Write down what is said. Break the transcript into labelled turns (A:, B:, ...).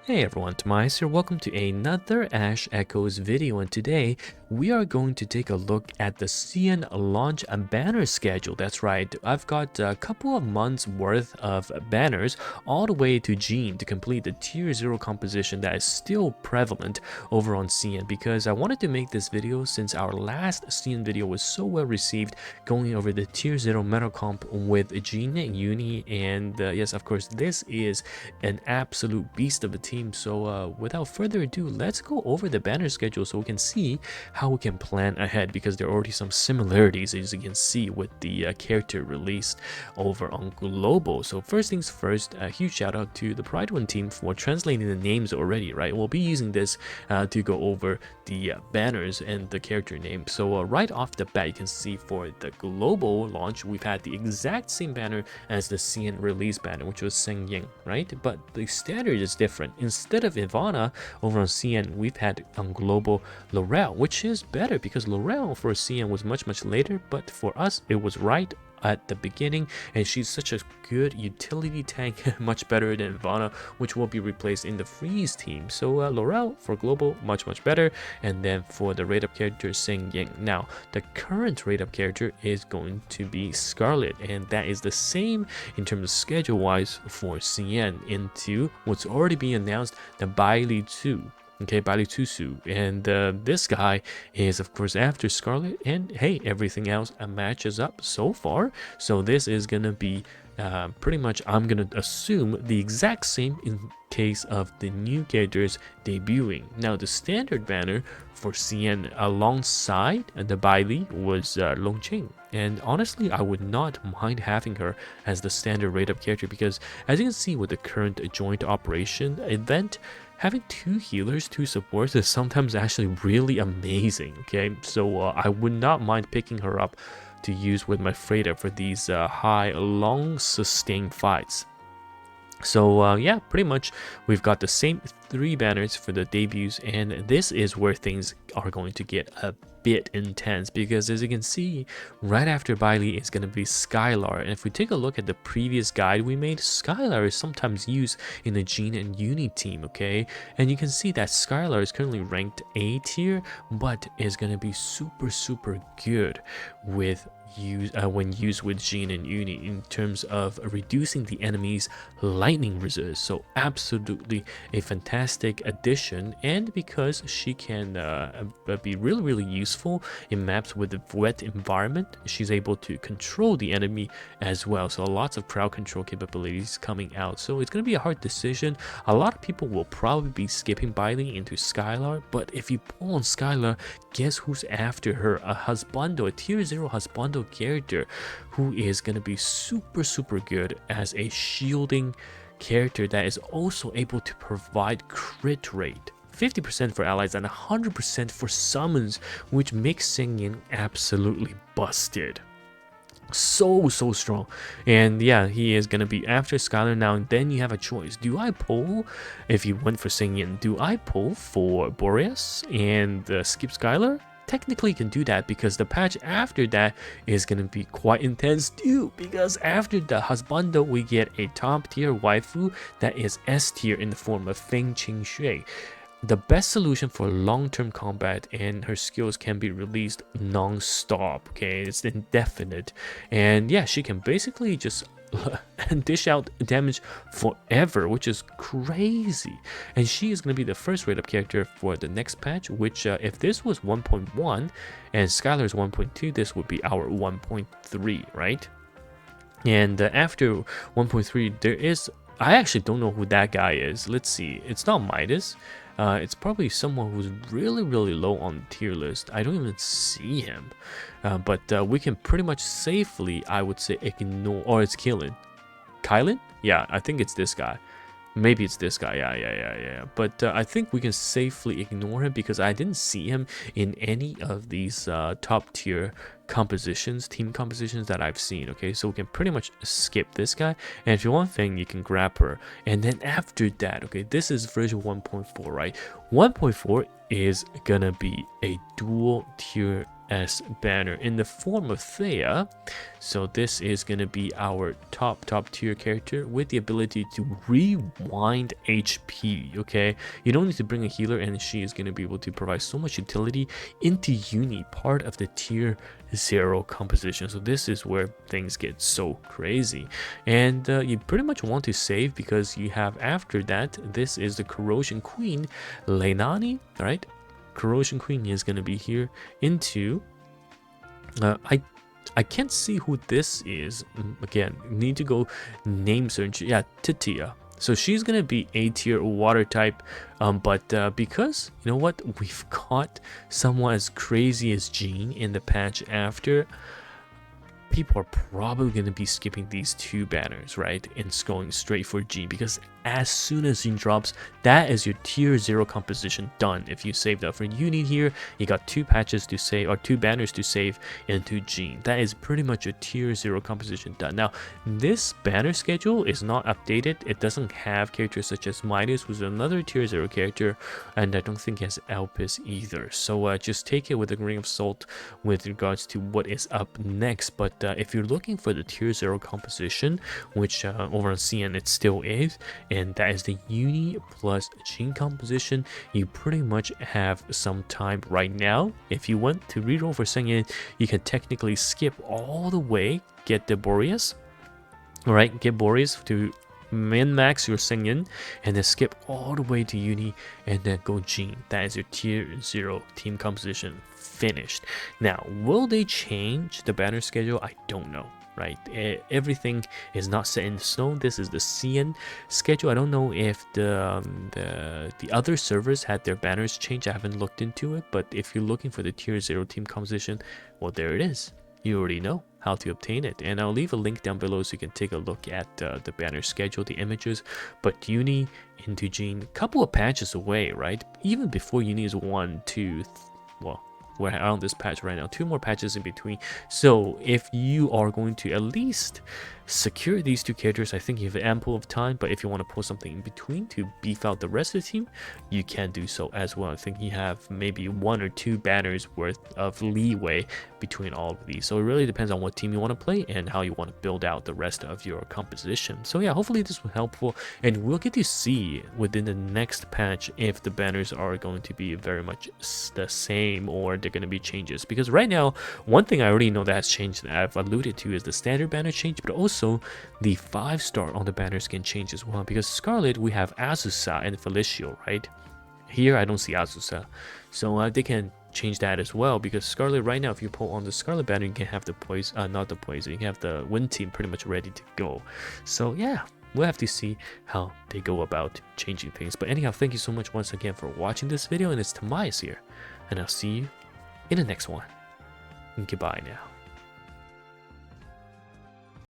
A: Hey everyone, TimaeuSS here. Welcome to another Ash Echoes video, and today we are going to take a look at the CN launch and banner schedule. That's right, I've got a couple of months worth of banners all the way to Gene to complete the tier 0 composition that is still prevalent over on CN, because I wanted to make this video since our last CN video was so well received, going over the tier 0 meta comp with Gene, Uni, and yes, of course, this is an absolute beast of a team. So without further ado, let's go over the banner schedule so we can see how we can plan ahead, because there are already some similarities, as you can see, with the character released over on Global. So first things first, a huge shout out to the Pride One team for translating the names already, right? We'll be using this to go over the banners and the character name. So right off the bat, you can see for the Global launch, we've had the exact same banner as the CN release banner, which was Seng Ying, right? But the standard is different. Instead of Ivana over on CN, we've had on Global Laurel, which is better because Laurel for CN was much later, but for us it was right at the beginning, and she's such a good utility tank, much better than Ivana, which will be replaced in the Freeze team. So Laurel for Global, much better. And then for the rate up character, Seng Ying. Now the current rate up character is going to be Scarlet, and that is the same in terms of schedule wise for CN into what's already been announced, the Bailey 2. Okay, Bailey Tusu, and this guy is of course after Scarlet, and hey, everything else matches up so far. So this is gonna be pretty much, I'm gonna assume, the exact same in case of the new characters debuting. Now the standard banner for CN alongside the Bailey was Longqing, and honestly I would not mind having her as the standard rate up character, because as you can see with the current joint operation event, having 2 healers, 2 supports is sometimes actually really amazing. Okay, so I would not mind picking her up to use with my Freda for these high, long, sustained fights. So yeah, pretty much we've got the same 3 banners for the debuts, and this is where things are going to get a bit intense, because as you can see, right after Bailey is going to be Skylar. And if we take a look at the previous guide we made, Skylar is sometimes used in the Gene and Uni team, okay? And you can see that Skylar is currently ranked A tier, but is going to be super good with when used with Gene and Uni in terms of reducing the enemy's lightning resist. So absolutely a fantastic addition, and because she can be really useful in maps with a wet environment, she's able to control the enemy as well. So lots of crowd control capabilities coming out. So it's going to be a hard decision. A lot of people will probably be skipping Bailey into Skylar, but if you pull on Skylar, guess who's after her? A husbando, a tier 0 husbando character who is going to be super good as a shielding character that is also able to provide crit rate, 50% for allies and 100% for summons, which makes Seng Ying absolutely busted. So strong. And yeah, he is gonna be after Skylar now, and then you have a choice. Do I pull, if you went for Seng Ying, do I pull for Boreas and skip Skylar? Technically you can do that, because the patch after that is going to be quite intense too, because after the husbando we get a top tier waifu that is S tier in the form of Feng Qingxue. The best solution for long-term combat, and her skills can be released non-stop. Okay, it's indefinite, and yeah, she can basically just dish out damage forever, which is crazy. And she is going to be the first rate up character for the next patch, which if this was 1.1 and Skylar is 1.2, this would be our 1.3, right? And after 1.3 there is, I actually don't know who that guy is. Let's see, it's not Midas. It's probably someone who's really low on the tier list. I don't even see him, but we can pretty much safely, I would say, ignore, or it's Kylan? Yeah, I think it's this guy. Maybe it's this guy. Yeah. But I think we can safely ignore him, because I didn't see him in any of these top tier compositions, team compositions that I've seen. Okay, so we can pretty much skip this guy, and if you want Feng, you can grab her. And then after that, okay, this is version 1.4, right? 1.4 is gonna be a dual tier banner in the form of Thea. So this is going to be our top tier character with the ability to rewind HP. Okay, you don't need to bring a healer, and she is going to be able to provide so much utility into uni, part of the tier 0 composition. So this is where things get so crazy, and you pretty much want to save because you have after that, this is the Corrosion Queen Leinani, right? Corrosion Queen is going to be here into I can't see who this is. Again, need to go name search. Yeah, Titia. So she's gonna be A tier water type, but because you know what, we've got someone as crazy as Jean in the patch after, people are probably going to be skipping these 2 banners, right, and going straight for Jean, because as soon as Jean drops, that is your tier 0 composition done. If you saved up for uni here, you got 2 patches to save, or 2 banners to save into Jean. That is pretty much your tier 0 composition done. Now, this banner schedule is not updated. It doesn't have characters such as Midas, who's another tier 0 character, and I don't think it has Elpis either. So just take it with a grain of salt with regards to what is up next. But if you're looking for the tier 0 composition, which over on CN it still is, and that is the uni plus Jean composition, you pretty much have some time right now. If you want to reroll for Sengen, you can technically skip all the way, get the Boreas, alright, get Boreas to min-max your Sengen, and then skip all the way to uni and then go Jean. That is your tier 0 team composition finished. Now, will they change the banner schedule? I don't know, right? Everything is not set in stone. This is the CN schedule. I don't know if the other servers had their banners changed. I haven't looked into it, but if you're looking for the tier 0 team composition, well, there it is. You already know how to obtain it, and I'll leave a link down below so you can take a look at the banner schedule, the images. But uni into Jean, a couple of patches away, right? Even before uni is 1, 2, well, we're on this patch right now, 2 more patches in between. So if you are going to at least secure these 2 characters, I think you have ample of time. But if you want to pull something in between to beef out the rest of the team, you can do so as well. I think you have maybe 1 or 2 banners worth of leeway between all of these. So it really depends on what team you want to play and how you want to build out the rest of your composition. So yeah, hopefully this was helpful, and we'll get to see within the next patch if the banners are going to be very much the same or they're going to be changes. Because right now, one thing I already know that has changed that I've alluded to is the standard banner change, but also the 5-star on the banners can change as well. Because Scarlet, we have Azusa and Felicio, right? Here I don't see Azusa, so they can change that as well. Because Scarlet right now, if you pull on the Scarlet banner, you can have the poison, not the poison, you can have the wind team pretty much ready to go. So yeah, we'll have to see how they go about changing things. But anyhow, thank you so much once again for watching this video, and it's TimaeuSS here, and I'll see you in the next one. Goodbye now.